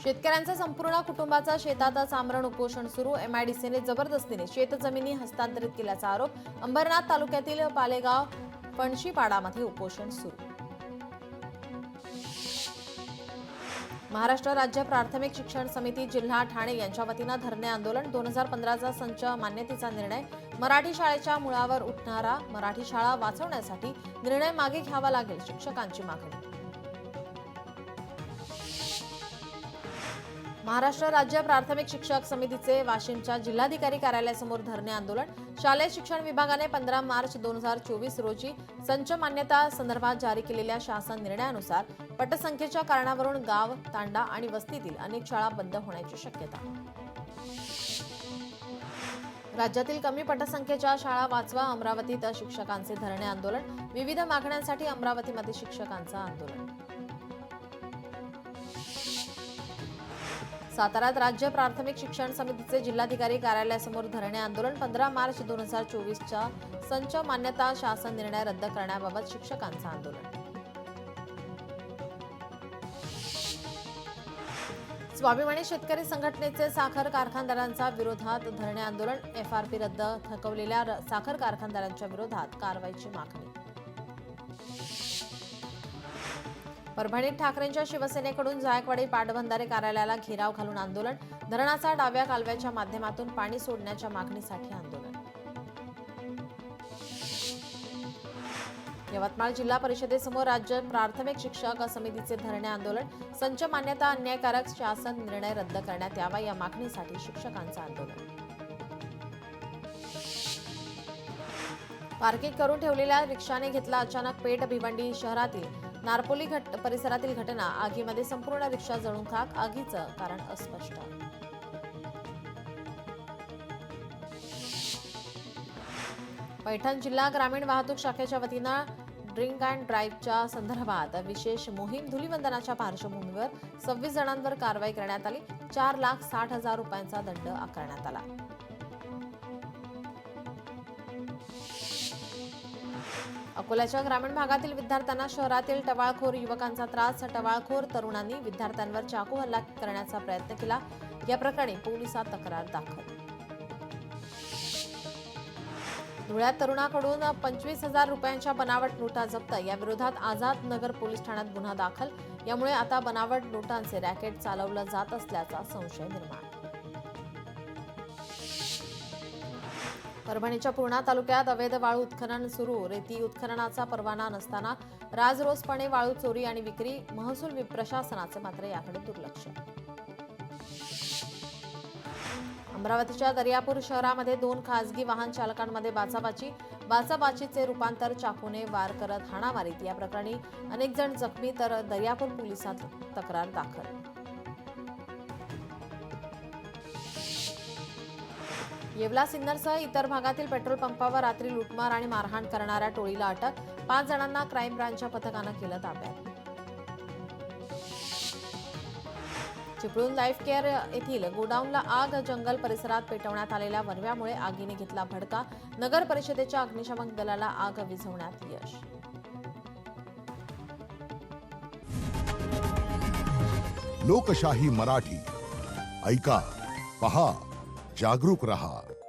शेतकऱ्यांचा संपूर्ण कुटुंबाचा शेतातच आमरण उपोषण सुरू। एमआयडीसीने जबरदस्तीने शेतजमिनी हस्तांतरित केल्याचा आरोप। अंबरनाथ तालुक्यातील पालेगाव फणशीपाडामध्ये उपोषण सुरू। महाराष्ट्र राज्य प्राथमिक शिक्षण समिती जिल्हा ठाणे यांच्या वतीने धरणे आंदोलन। 2015चा संच मान्यतेचा निर्णय। मराठी शाळेच्या मुळावर उठणारा मराठी शाळा वाचवण्यासाठी निर्णय मागे घ्यावा लागेल, शिक्षकांची मागणी। महाराष्ट्र राज्य प्राथमिक शिक्षक समितीचे वाशिमच्या जिल्हाधिकारी कार्यालयासमोर धरणे आंदोलन। शालेय शिक्षण विभागाने 15 मार्च 2024 रोजी संच मान्यता संदर्भात जारी केलेल्या शासन निर्णयानुसार पटसंख्येच्या कारणावरून गाव, तांडा आणि वस्तीतील अनेक शाळा बंद होण्याची शक्यता। राज्यातील कमी पटसंख्येच्या शाळा वाचवा। अमरावतीत शिक्षकांचे धरणे आंदोलन। विविध मागण्यांसाठी अमरावतीमध्ये शिक्षकांचं आंदोलन। साताऱ्यात राज्य प्राथमिक शिक्षण समितीचे जिल्हाधिकारी कार्यालयासमोर धरणे आंदोलन। 15 मार्च 2024च्या संच मान्यता शासन निर्णय रद्द करण्याबाबत शिक्षकांचं आंदोलन। स्वाभिमानी शेतकरी संघटनेचे साखर कारखानदारांच्या विरोधात धरणे आंदोलन। एफआरपी रद्द थकवलेल्या साखर कारखानदारांच्या विरोधात कारवाईची मागणी। परभणीत ठाकरेंच्या शिवसेनेकडून जायकवाडी पाटबंधारे कार्यालयाला घेराव घालून आंदोलन। धरणाचा डाव्या कालव्याच्या माध्यमातून पाणी सोडण्याच्या मागणीसाठी आंदोलन। यवतमाळ जिल्हा परिषदेसमोर राज्य प्राथमिक शिक्षक समितीचे धरणे आंदोलन। संच मान्यता अन्यायकारक शासन निर्णय रद्द करण्यात यावा या मागणीसाठी शिक्षकांचं आंदोलन। पार्किंग करून ठेवलेल्या रिक्षाने घेतला अचानक पेट। भिवंडी शहरातील नारपोली परिसरातील घटना। आगीमध्ये संपूर्ण रिक्षा जळून खाक। आगीचं कारण अस्पष्ट। पैठण जिल्हा ग्रामीण वाहतूक शाखेच्या वतीनं ड्रिंक अँड ड्राईव्हच्या संदर्भात विशेष मोहीम। धुलीवंदनाच्या पार्श्वभूमीवर 26 जणांवर कारवाई करण्यात आली। 4,60,000 रुपयांचा दंड आकारण्यात आला। अकोल्याच्या ग्रामीण भागातील विद्यार्थ्यांना शहरातील टवाळखोर युवकांचा त्रास। टवाळखोर तरुणांनी विद्यार्थ्यांवर चाकू हल्ला करण्याचा प्रयत्न केला। या प्रकरणी पोलिसात तक्रार दाखल। धुळ्यात तरुणाकडून 25,000 रुपयांच्या बनावट नोटा जप्त। या विरोधात आझाद नगर पोलीस ठाण्यात गुन्हा दाखल। यामुळे आता बनावट नोटांचे रॅकेट चालवलं जात असल्याचा संशय निर्माण। परभणीच्या पूर्णा तालुक्यात अवैध वाळू उत्खनन सुरू। रेती उत्खननाचा परवाना नसताना राजरोसपणे वाळू चोरी आणि विक्री। महसूल प्रशासनाचे मात्र याकडे दुर्लक्ष। अमरावतीच्या दर्यापूर शहरामध्ये 2 खासगी वाहन चालकांमध्ये बाचाबाची। बाचाबाचीचे रूपांतर चाकूने वार करत हाणामारीत। या प्रकरणी अनेक जण जखमी तर दर्यापूर पोलिसात तक्रार दाखल। येवला सिन्नरसह इतर भागातील पेट्रोल पंपावर रात्री लुटमार आणि मारहाण करणाऱ्या टोळीला अटक। 5 जणांना क्राईम ब्रांचच्या पथकानं केलं ताब्यात। चिपळूण लाईफ केअर येथील गोडाऊनला आग। जंगल परिसरात पेटवण्यात आलेल्या वणव्यामुळे आगीने घेतला भडका। नगर परिषदेच्या अग्निशमन दलाला आग विझवण्यात यश। लोकशाही मराठी ऐका, पहा, जागरूक रहा।